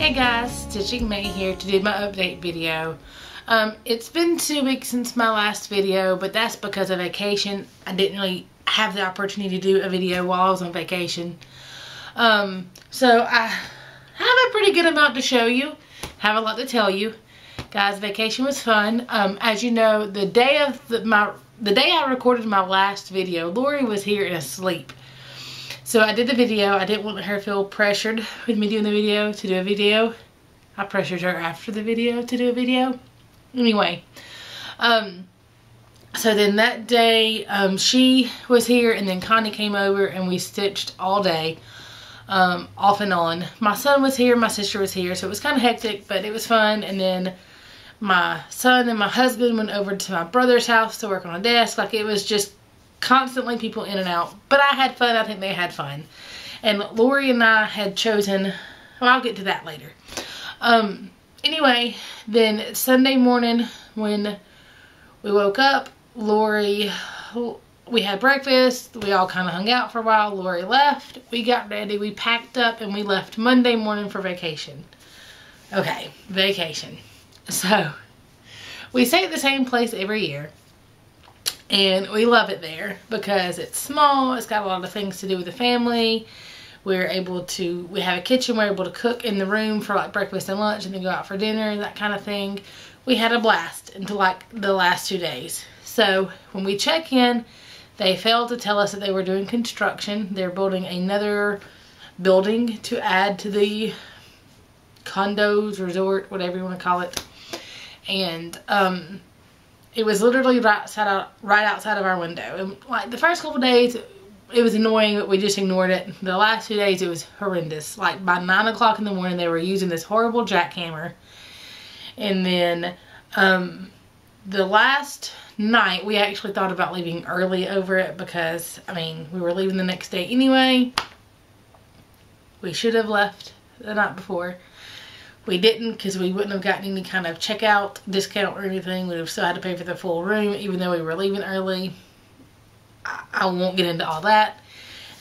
Hey guys, Stitching May here to do my update video. It's been 2 weeks since my last video, but that's because of vacation. I didn't really have the opportunity to do a video while I was on vacation. So I have a pretty good amount to show you, have a lot to tell you. Guys, vacation was fun. As you know, the day I recorded my last video, Lori was here and asleep. So I did the video. I didn't want her to feel pressured with me doing the video to do a video. I pressured her after the video to do a video. Anyway, so then that day she was here and then Connie came over and we stitched all day, off and on. My son was here, my sister was here, so it was kind of hectic, but it was fun. And then my son and my husband went over to my brother's house to work on a desk. Like, it was just constantly people in and out, but I had fun. I think they had fun. And Lori and I had chosen, well, I'll get to that later. Anyway, then Sunday morning when we woke up, Lori, we had breakfast, we all kind of hung out for a while. Lori left, we got ready, we packed up, and we left Monday morning for vacation. Okay, vacation. So we stay at the same place every year. And we love it there because it's small. It's got a lot of things to do with the family. We have a kitchen. We're able to cook in the room for like breakfast and lunch and then go out for dinner, that kind of thing. We had a blast until like the last 2 days. So when we check in, they failed to tell us that they were doing construction. They're building another building to add to the condos, resort, whatever you want to call it. And, it was literally right outside of our window. And like the first couple days, it was annoying, but we just ignored it. The last 2 days, it was horrendous. Like by 9 o'clock in the morning, they were using this horrible jackhammer. And then the last night, we actually thought about leaving early over it because, I mean, we were leaving the next day anyway. We should have left the night before. We didn't because we wouldn't have gotten any kind of checkout discount or anything. We would have still had to pay for the full room even though we were leaving early. I won't get into all that.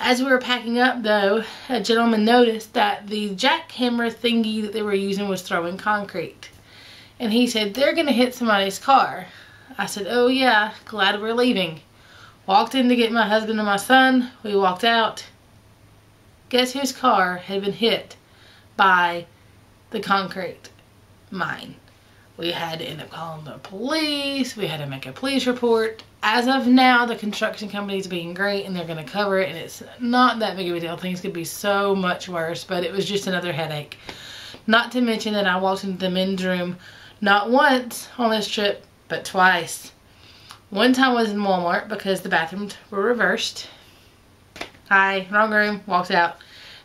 As we were packing up though, a gentleman noticed that the jackhammer thingy that they were using was throwing concrete. And he said, "They're going to hit somebody's car." I said, "Oh yeah, glad we're leaving." Walked in to get my husband and my son. We walked out. Guess whose car had been hit by the concrete? Mine. We had to end up calling the police. We had to make a police report. As of now, the construction company is being great and they're going to cover it, and it's not that big of a deal. Things could be so much worse, but it was just another headache. Not to mention that I walked into the men's room not once on this trip, but twice. One time was in Walmart because the bathrooms were reversed. Hi, wrong room, walked out.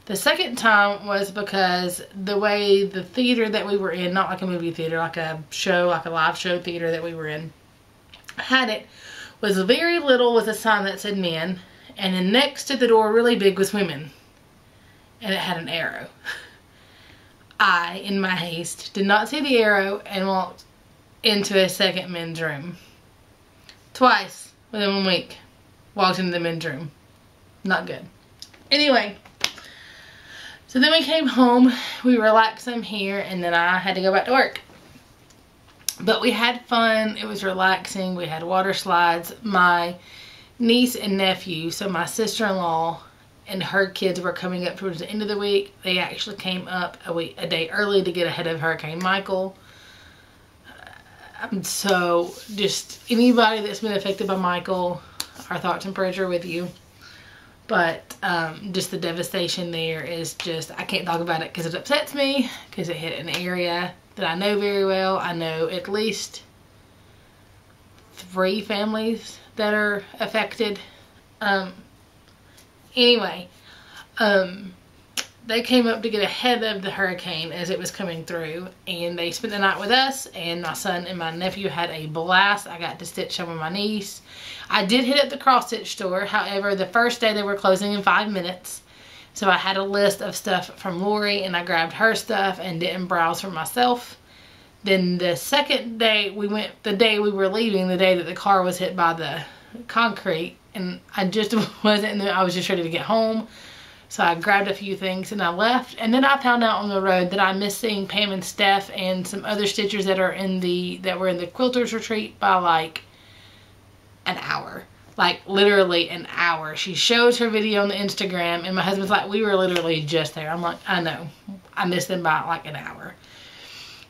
The second time was because the way the theater that we were in, not like a movie theater, like a show, like a live show theater that we were in, had it, was very little with a sign that said men, and then next to the door, really big, was women. And it had an arrow. I, in my haste, did not see the arrow and walked into a second men's room. Twice within 1 week. Walked into the men's room. Not good. Anyway. So then we came home, we relaxed some here, and then I had to go back to work. But we had fun, it was relaxing, we had water slides. My niece and nephew, so my sister-in-law and her kids were coming up towards the end of the week. They actually came up a day early to get ahead of Hurricane Michael. I'm so, just anybody that's been affected by Michael, our thoughts and prayers are with you. But just the devastation there is just, I can't talk about it because it upsets me, because it hit an area that I know very well. I know at least 3 families that are affected. Anyway, they came up to get ahead of the hurricane as it was coming through, and they spent the night with us, and my son and my nephew had a blast. I got to stitch some with my niece. I did hit up the cross stitch store. However, the first day they were closing in 5 minutes, so I had a list of stuff from Lori and I grabbed her stuff and didn't browse for myself. Then the second day we went, the day we were leaving, the day that the car was hit by the concrete, and I just wasn't, I was just ready to get home. So I grabbed a few things and I left. And then I found out on the road that I'm missing Pam and Steph and some other stitchers that were in the quilters retreat by like an hour. Like literally an hour. She shows her video on the Instagram and my husband's like, we were literally just there. I'm like, I know. I missed them by like an hour.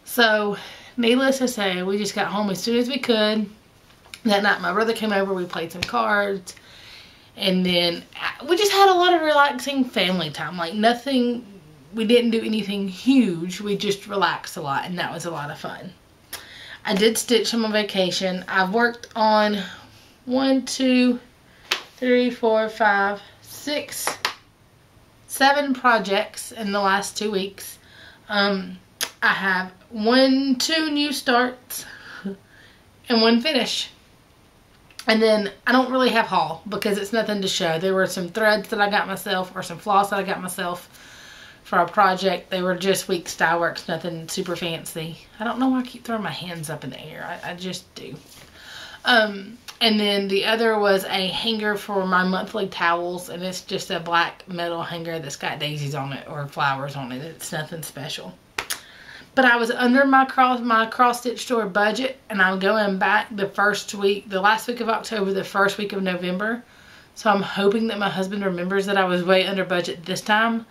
So needless to say, we just got home as soon as we could. That night my brother came over, we played some cards. And then we just had a lot of relaxing family time. Like nothing, we didn't do anything huge. We just relaxed a lot and that was a lot of fun. I did stitch on my vacation. I've worked on 1, 2, 3, 4, 5, 6, 7 projects in the last 2 weeks. I have 2 new starts and 1 finish. And then I don't really have haul because it's nothing to show. There were some threads that I got myself or some floss that I got myself for a project. They were just weak style works, nothing super fancy. I don't know why I keep throwing my hands up in the air. I just do. And then the other was a hanger for my monthly towels, and it's just a black metal hanger that's got daisies on it or flowers on it. It's nothing special. But I was under my cross stitch store budget, and I'm going back the last week of October, the first week of November. So I'm hoping that my husband remembers that I was way under budget this time.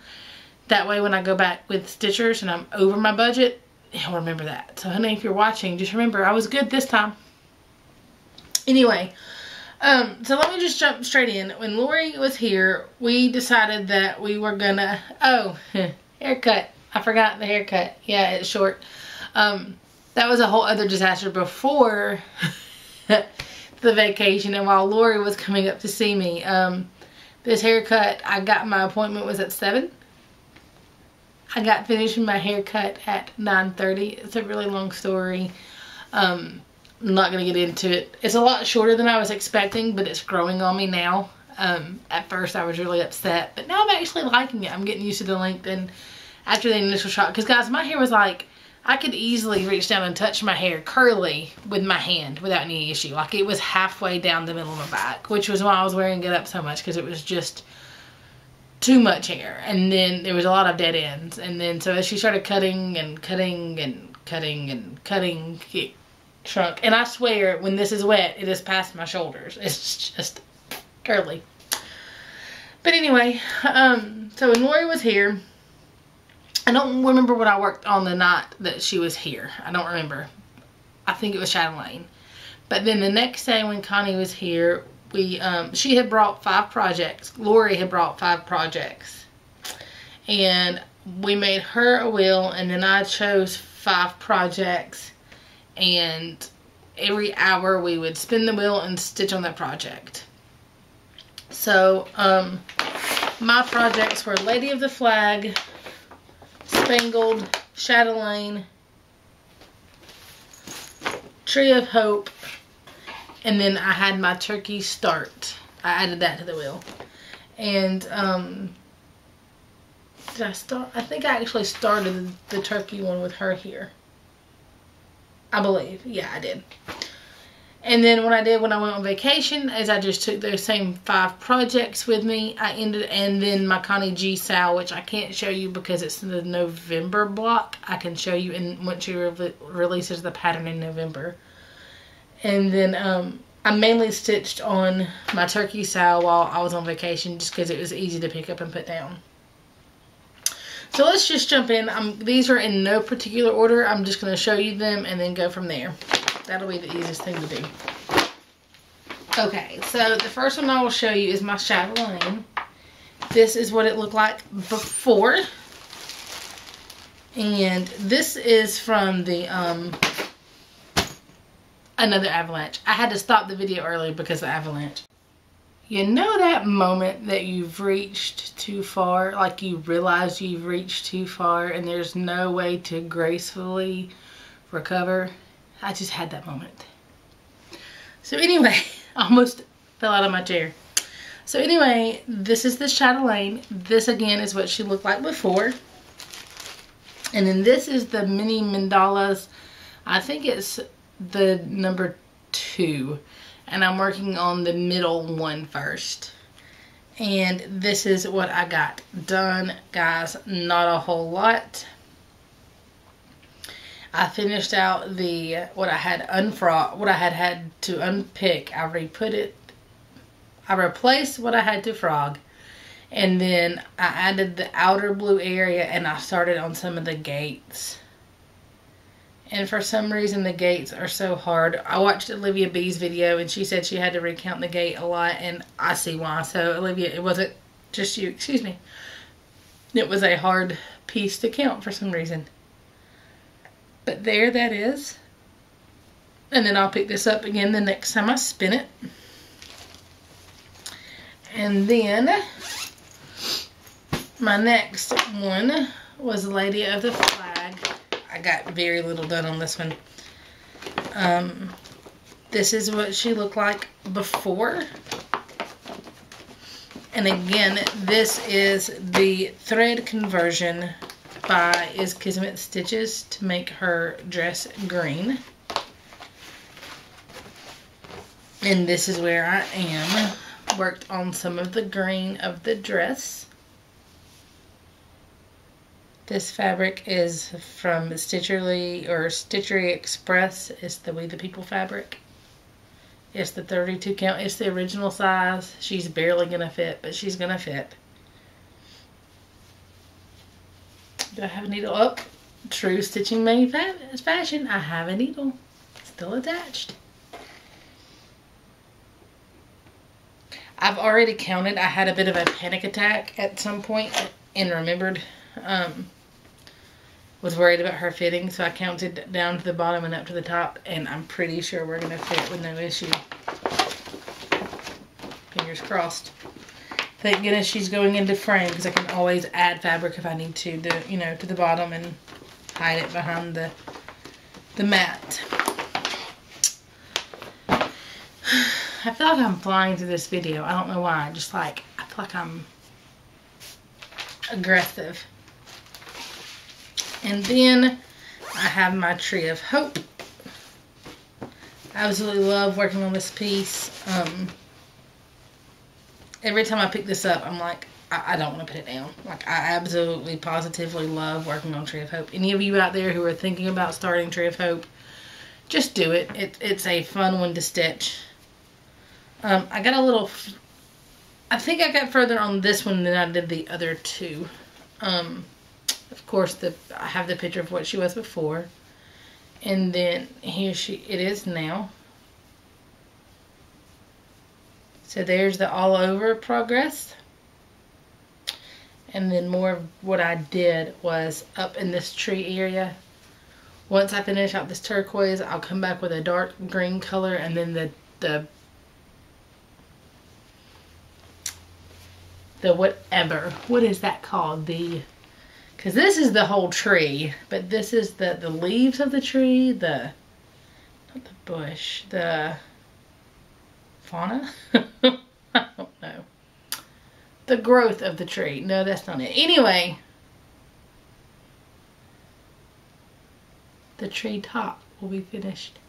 That way when I go back with stitchers and I'm over my budget, he'll remember that. So honey, if you're watching, just remember I was good this time. Anyway, so let me just jump straight in. When Lori was here, we decided that we were gonna, haircut. I forgot the haircut. Yeah, it's short. That was a whole other disaster before the vacation and while Lori was coming up to see me. This haircut, my appointment was at 7. I got finished with my haircut at 9:30. It's a really long story. I'm not going to get into it. It's a lot shorter than I was expecting, but it's growing on me now. At first I was really upset, but now I'm actually liking it. I'm getting used to the length, and after the initial shot, because guys, my hair was like, I could easily reach down and touch my hair curly with my hand without any issue. Like it was halfway down the middle of my back, which was why I was wearing it up so much, because it was just too much hair. And then there was a lot of dead ends. And then so as she started cutting and cutting and cutting and cutting, it shrunk. And I swear, when this is wet, it is past my shoulders. It's just curly. But anyway, so when Lori was here, I don't remember what I worked on the night that she was here. I don't remember. I think it was Chatelaine. But then the next day when Connie was here, she had brought 5 projects. Lori had brought 5 projects. And we made her a wheel, and then I chose 5 projects. And every hour we would spin the wheel and stitch on that project. So, my projects were Lady of the Flag, Spangled, Chatelaine, Tree of Hope, and then I had my turkey start. I added that to the wheel. And did I start? I think I actually started the turkey one with her here. I believe. Yeah, I did. And then what I did when I went on vacation is I just took those same 5 projects with me. And then my Connie G Sal, which I can't show you because it's the November block. I can show you once she releases the pattern in November. And then I mainly stitched on my turkey Sal while I was on vacation just because it was easy to pick up and put down. So let's just jump in. These are in no particular order. I'm just going to show you them and then go from there. That'll be the easiest thing to do. Okay, so the first one I will show you is my Chatelaine. This is what it looked like before. And this is from the another avalanche. I had to stop the video early because of the avalanche. You know that moment that you've reached too far, like you realize you've reached too far and there's no way to gracefully recover? I just had that moment. So anyway, I almost fell out of my chair. So anyway, this is the Chatelaine. This again is what she looked like before. And then this is the mini mandalas. I think it's the number 2. And I'm working on the middle one first. And this is what I got done, guys. Not a whole lot. I finished out what I had to unpick. I replaced what I had to frog. And then I added the outer blue area, and I started on some of the gates. And for some reason, the gates are so hard. I watched Olivia B's video, and she said she had to recount the gate a lot, and I see why. So, Olivia, it wasn't just you, excuse me. It was a hard piece to count for some reason. But there that is. And then I'll pick this up again the next time I spin it. And then my next one was Lady of the Flag. I got very little done on this one. This is what she looked like before. And again, this is the thread conversion by Is Kismet Stitches to make her dress green. And this is where I am. Worked on some of the green of the dress. This fabric is from Stitcherly or Stitchery Express. It's the We the People fabric. It's the 32 count. It's the original size. She's barely gonna fit, but she's gonna fit. Do I have a needle up? True stitching made fashion. I have a needle still attached. I've already counted. I had a bit of a panic attack at some point and remembered. Was worried about her fitting, so I counted down to the bottom and up to the top, and I'm pretty sure we're going to fit with no issue. Fingers crossed. Thank goodness she's going into frame, because I can always add fabric if I need to, to the bottom and hide it behind the mat. I feel like I'm flying through this video. I don't know why. I feel like I'm aggressive. And then I have my Tree of Hope. I absolutely love working on this piece. Every time I pick this up, I'm like, I don't want to put it down. Like, I absolutely, positively love working on Tree of Hope. Any of you out there who are thinking about starting Tree of Hope, just do it. It's a fun one to stitch. I got a little... I think I got further on this one than I did the other two. Of course, I have the picture of what she was before. And then here it is now. So there's the all over progress. And then more of what I did was up in this tree area. Once I finish out this turquoise, I'll come back with a dark green color, and then the whatever. What is that called? Because this is the whole tree, but this is the leaves of the tree, not the bush, the fauna? I don't know. The growth of the tree. No, that's not it. Anyway, the tree top will be finished.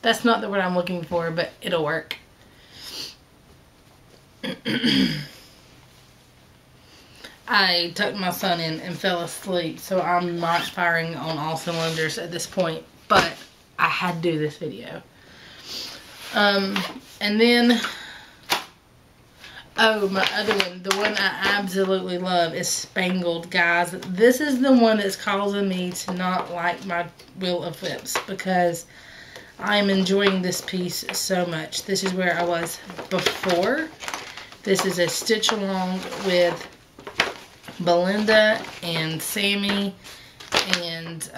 That's not the word I'm looking for, but it'll work. I tucked my son in and fell asleep, so I'm not firing on all cylinders at this point, but I had to do this video. And then, oh, my other one, the one I absolutely love is Spangled, guys. This is the one that's causing me to not like my Wheel of Whips, because I'm enjoying this piece so much. This is where I was before. This is a stitch along with Belinda and Sammy, and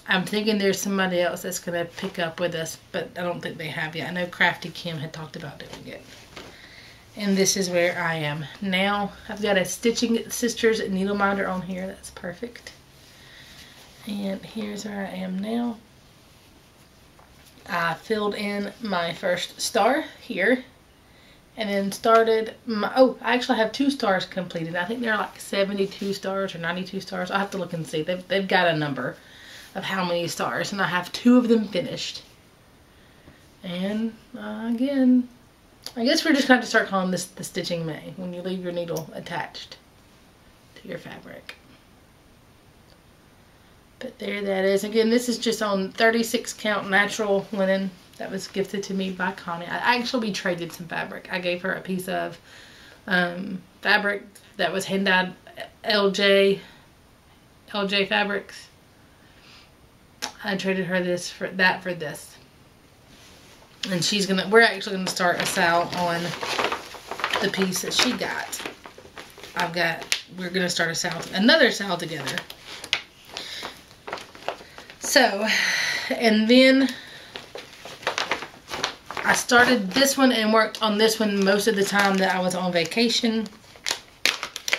I'm thinking there's somebody else that's going to pick up with us, but I don't think they have yet. I know Crafty Kim had talked about doing it. And this is where I am now. I've got a Stitching Sisters needle minder on here. That's perfect. And here's where I am now. I filled in my first star here. And then started my... Oh, I actually have 2 stars completed. I think they're like 72 stars or 92 stars. I'll have to look and see. They've got a number of how many stars. And I have 2 of them finished. And again, I guess we're just going to start calling this the stitching May, when you leave your needle attached to your fabric. But there that is. Again, this is just on 36 count natural linen that was gifted to me by Connie. I actually traded some fabric. I gave her a piece of fabric that was hand dyed LJ fabrics. I traded her this for this. And we're actually gonna start a sale on the piece that she got. We're gonna start another sale together. So, and then I started this one and worked on this one most of the time that I was on vacation.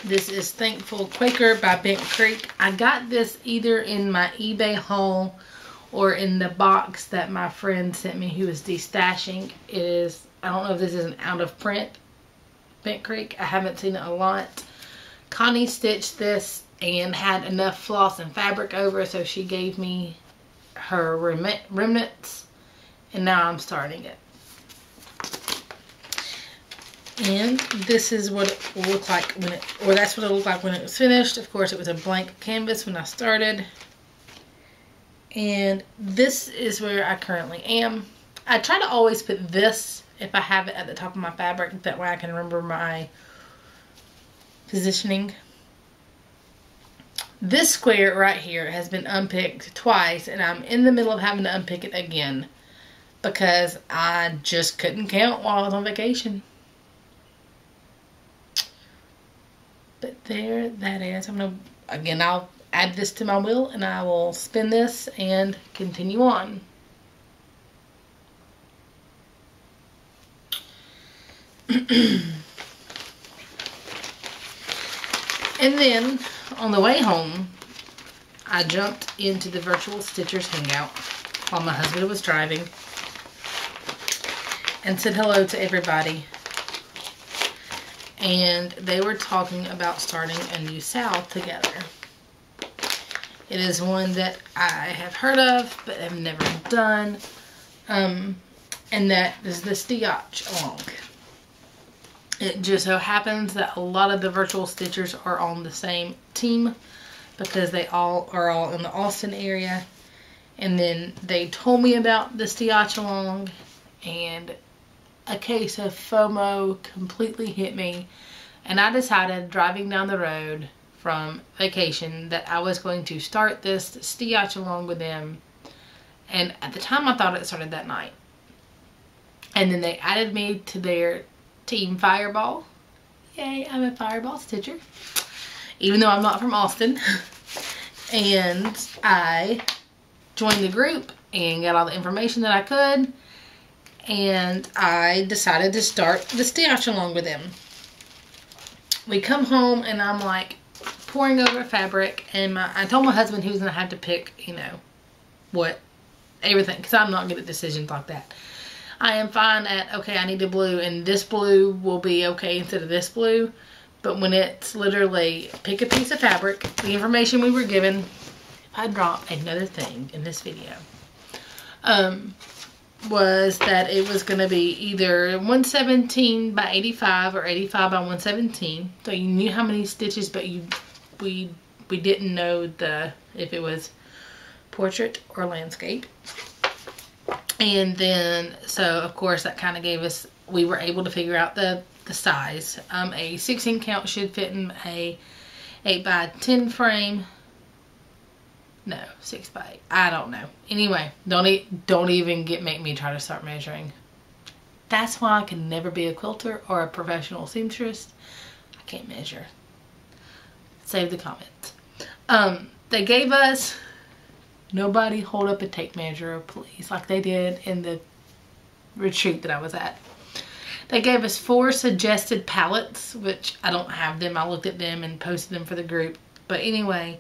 This is Thankful Quaker by Bent Creek. I got this either in my eBay haul or in the box that my friend sent me who was destashing. It is, I don't know if this is an out of print Bent Creek. I haven't seen it a lot. Connie stitched this and had enough floss and fabric over, so she gave me her remnants, and now I'm starting it. And this is what it will look like that's what it looked like when it was finished. Of course, it was a blank canvas when I started. And this is where I currently am. I try to always put this, if I have it, at the top of my fabric. That way I can remember my positioning. This square right here has been unpicked twice, and I'm in the middle of having to unpick it again because I just couldn't count while I was on vacation. But there that is. I'll add this to my wheel and I will spin this and continue on. And then on the way home, I jumped into the Virtual Stitchers Hangout while my husband was driving and said hello to everybody. And they were talking about starting a new sale together. It is one that I have heard of, but have never done. And that is the Steotch Along. It just so happens that a lot of the virtual stitchers are on the same team because they all are in the Austin area. And then they told me about the Steotch Along, and a case of FOMO completely hit me, and I decided driving down the road from vacation that I was going to start this Steotch Along with them. And at the time I thought it started that night, and then they added me to their Team Fireball. Yay, I'm a Fireball stitcher, even though I'm not from Austin. And I joined the group and got all the information that I could, and I decided to start the Steotch Along with them. We come home and I'm like pouring over fabric, and I told my husband he was going to have to pick, everything, because I'm not good at decisions like that. I am fine at, okay, I need a blue, and this blue will be okay instead of this blue. But when it's literally pick a piece of fabric, the information we were given, if I drop another thing in this video, was that it was going to be either 117 by 85 or 85 by 117. So you knew how many stitches, but we didn't know if it was portrait or landscape. And then, so of course that kind of gave us, we were able to figure out the size. A 16 count should fit in a 8 by 10 frame. No, 6 by 8. I don't know. Anyway, don't even make me try to start measuring. That's why I can never be a quilter or a professional seamstress. I can't measure. Save the comments. They gave us, nobody hold up a tape measure, please, like they did in the retreat that I was at. They gave us 4 suggested palettes, which I don't have them. I looked at them and posted them for the group. But anyway,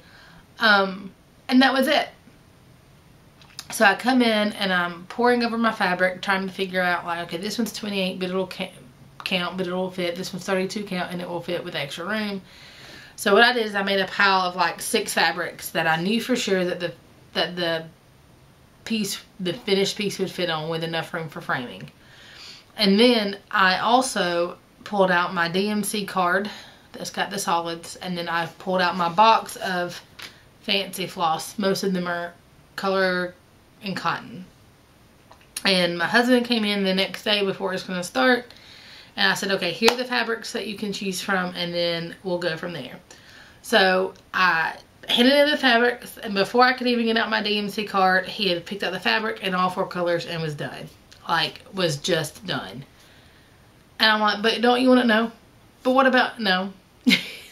and that was it. So I come in and I'm pouring over my fabric, trying to figure out, like, okay, this one's 28, but it'll count, but it'll fit. This one's 32 count, and it will fit with extra room. So what I did is I made a pile of like 6 fabrics that I knew for sure that the finished piece would fit on with enough room for framing. And then I also pulled out my DMC card that's got the solids, and then I pulled out my box of fancy floss. Most of them are color and cotton. And my husband came in the next day before it was going to start, and I said, okay, here are the fabrics that you can choose from, and then we'll go from there. So I handed in the fabrics, and before I could even get out my DMC card, he had picked out the fabric in all 4 colors and was done. Like, was just done. And I'm like, but don't you want to know? But what about, no.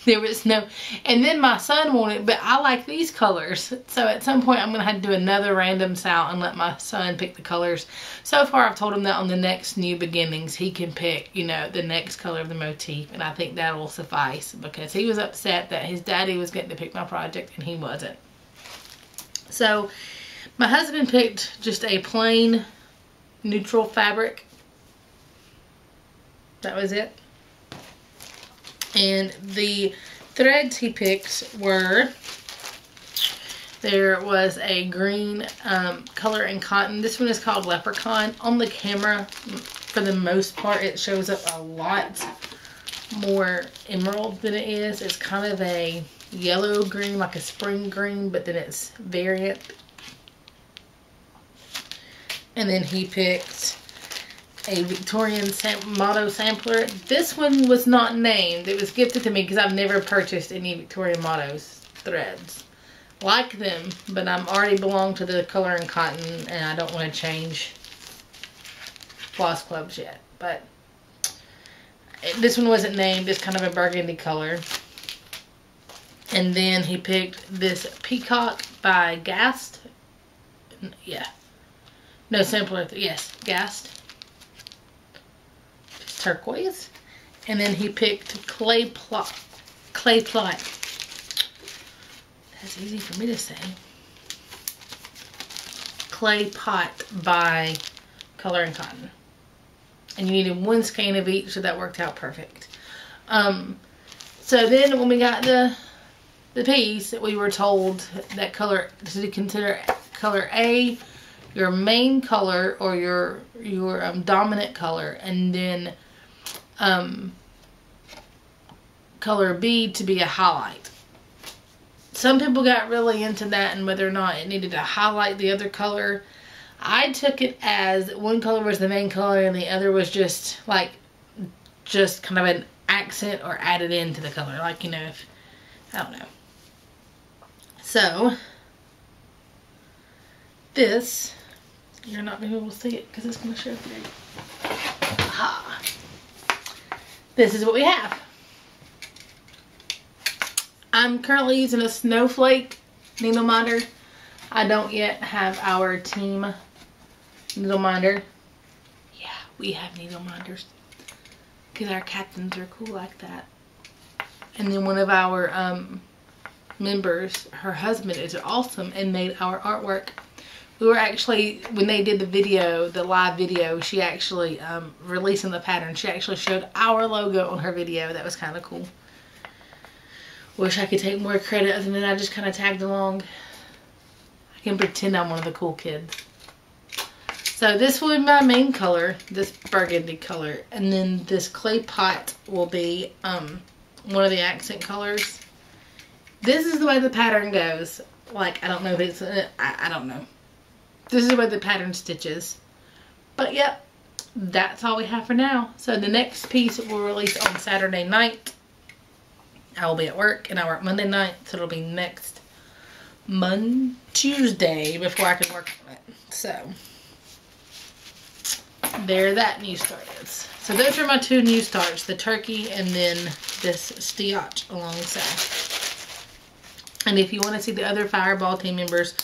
There was no, and then my son wanted, but I like these colors. So at some point I'm going to have to do another random sale and let my son pick the colors. So far I've told him that on the next New Beginnings he can pick, you know, the next color of the motif. And I think that will suffice, because he was upset that his daddy was getting to pick my project and he wasn't. So my husband picked just a plain neutral fabric. That was it. And the threads he picked were, there was a green color and cotton. This one is called Leprechaun. On the camera, for the most part, it shows up a lot more emerald than it is. It's kind of a yellow green, like a spring green, but then it's variant. And then he picked a Victorian motto sampler. This one was not named. It was gifted to me because I've never purchased any Victorian mottos threads. Like them, but I'm already belong to the color and cotton, and I don't want to change floss clubs yet. But this one wasn't named. It's kind of a burgundy color. And then he picked this Peacock by Gast. Yeah. No, sampler. Yes, Gast. Turquoise. And then he picked clay plot. That's easy for me to say. Clay pot by Color and Cotton. And you needed 1 skein of each, so that worked out perfect. So then when we got the piece, we were told that color, to consider color A your main color, or your dominant color, and then color B to be a highlight. Some people got really into that and whether or not it needed to highlight the other color. I took it as one color was the main color and the other was just like, just kind of an accent or added into the color. Like, you know, if, I don't know. So, this, you're not going to be able to see it because it's going to show through. Aha. This is what we have. I'm currently using a snowflake needle minder. I don't yet have our team needle minder. Yeah, we have needle minders because our captains are cool like that. And then one of our members, her husband is awesome and made our artwork. We were actually, when they did the video, the live video, she actually, releasing the pattern, she actually showed our logo on her video. That was kind of cool. Wish I could take more credit other than I just kind of tagged along. I can pretend I'm one of the cool kids. So this will be my main color, this burgundy color. And then this clay pot will be one of the accent colors. This is the way the pattern goes. Like, I don't know if it's, I don't know. This is the way the pattern stitches. But yep, that's all we have for now. So the next piece will release on Saturday night. I will be at work and I work Monday night, so it'll be next Tuesday before I can work on it. So there that new start is. So those are my 2 new starts, the turkey and then this Steotch Alongers. And if you want to see the other Fireball team members,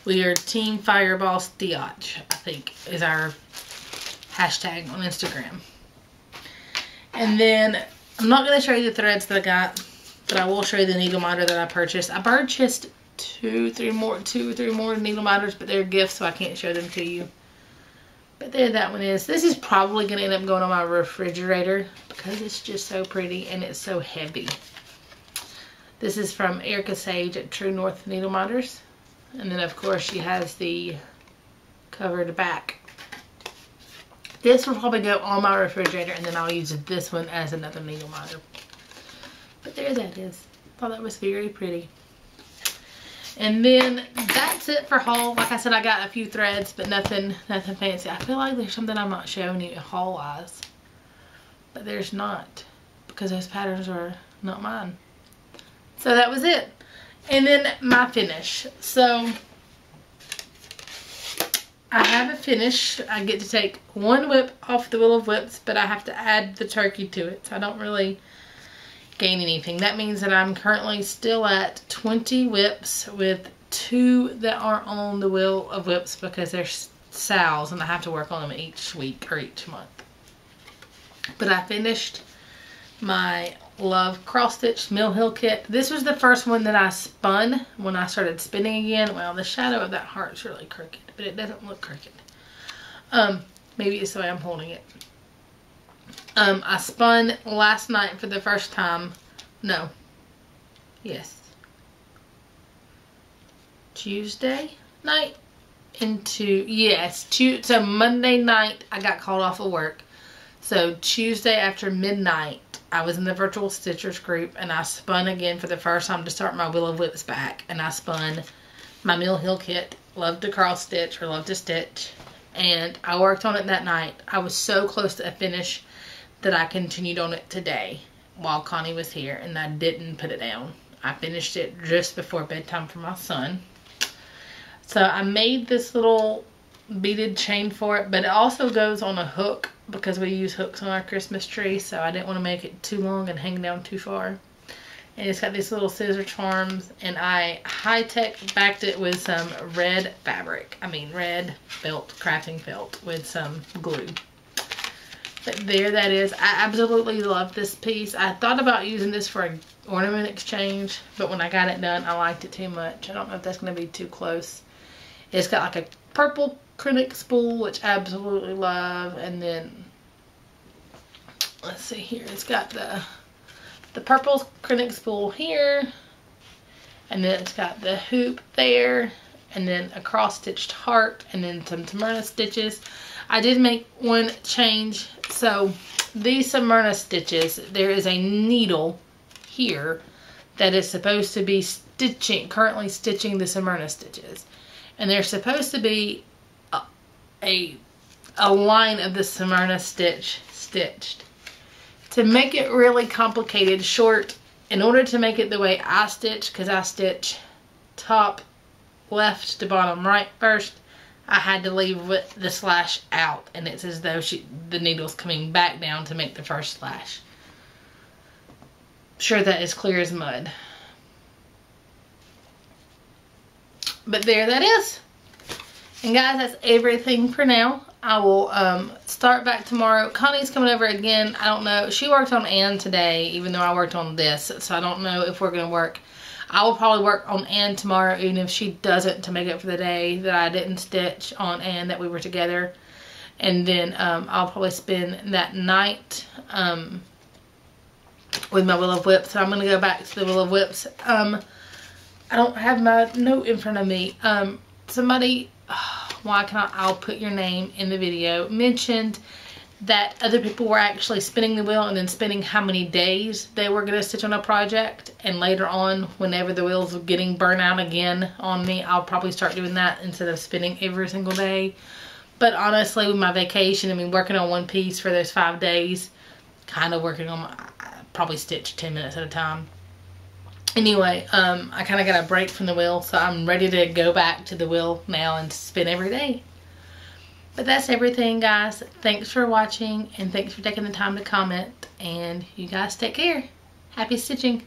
we are teamfireballsteotch, I think is our hashtag on Instagram. And then I'm not going to show you the threads that I got, but I will show you the needle minder that I purchased. I purchased 2 or 3 more needle minders, but they're gifts, so I can't show them to you. But there that one is. This is probably going to end up going on my refrigerator because it's just so pretty and it's so heavy. This is from Erica Sage at True North Needle Minders. And then, of course, she has the covered back. This will probably go on my refrigerator, and then I'll use this one as another needle minder. But there that is. Thought that was very pretty. And then that's it for haul. Like I said, I got a few threads, but nothing fancy. I feel like there's something I'm not showing you haul wise, but there's not, because those patterns are not mine. So that was it. And then my finish. So I have a finish. I get to take one whip off the Wheel of Whips, but I have to add the turkey to it. So I don't really gain anything. That means that I'm currently still at 20 whips with 2 that aren't on the Wheel of Whips because they're sows and I have to work on them each week or each month. But I finished my Love Cross Stitch Mill Hill kit. This was the first one that I spun when I started spinning again. Well, the shadow of that heart's really crooked, but it doesn't look crooked. Maybe it's the way I'm holding it. I spun last night for the first time. No. Yes. Tuesday night into, yes. So Monday night I got called off of work. So Tuesday after midnight I was in the virtual stitchers group and I spun again for the first time to start my Wheel of Whips back. And I spun my Mill Hill kit, Love to Cross Stitch or Love to Stitch. And I worked on it that night. I was so close to a finish that I continued on it today while Connie was here, and I didn't put it down. I finished it just before bedtime for my son. So I made this little beaded chain for it, but it also goes on a hook because we use hooks on our Christmas tree, so I didn't want to make it too long and hang down too far. And it's got these little scissor charms, and I high-tech backed it with some red fabric. I mean red felt, crafting felt with some glue. But there that is. I absolutely love this piece. I thought about using this for an ornament exchange, but when I got it done, I liked it too much. I don't know if that's going to be too close. It's got like a purple acrylic spool, which I absolutely love. And then, let's see here. It's got the purple acrylic spool here. And then it's got the hoop there. And then a cross-stitched heart. And then some Smyrna stitches. I did make one change. So these Smyrna stitches, there is a needle here that is supposed to be currently stitching the Smyrna stitches. And there's supposed to be a line of the Smyrna stitch stitched. To make it really complicated, short, in order to make it the way I stitch, because I stitch top left to bottom right first, I had to leave the slash out, and it's as though the needle's coming back down to make the first slash. I'm sure that is clear as mud. But there that is. And guys, that's everything for now. I will start back tomorrow. Connie's coming over again. I don't know. She worked on Anne today, even though I worked on this. So I don't know if we're going to work. I will probably work on Anne tomorrow, even if she doesn't, to make up for the day that I didn't stitch on Anne that we were together. And then I'll probably spend that night with my Wheel of Whips. So I'm going to go back to the Wheel of Whips. I don't have my note in front of me. Somebody, why can't I'll put your name in the video, mentioned that other people were actually spinning the wheel and then spinning how many days they were going to stitch on a project. And later on, whenever the wheels were getting burnt out again on me, I'll probably start doing that instead of spinning every single day. But honestly, with my vacation, I mean, working on one piece for those 5 days, kind of working on I probably stitch 10 minutes at a time. Anyway, I kind of got a break from the wheel, so I'm ready to go back to the wheel now and spin every day. But that's everything, guys. Thanks for watching, and thanks for taking the time to comment. And you guys take care. Happy stitching.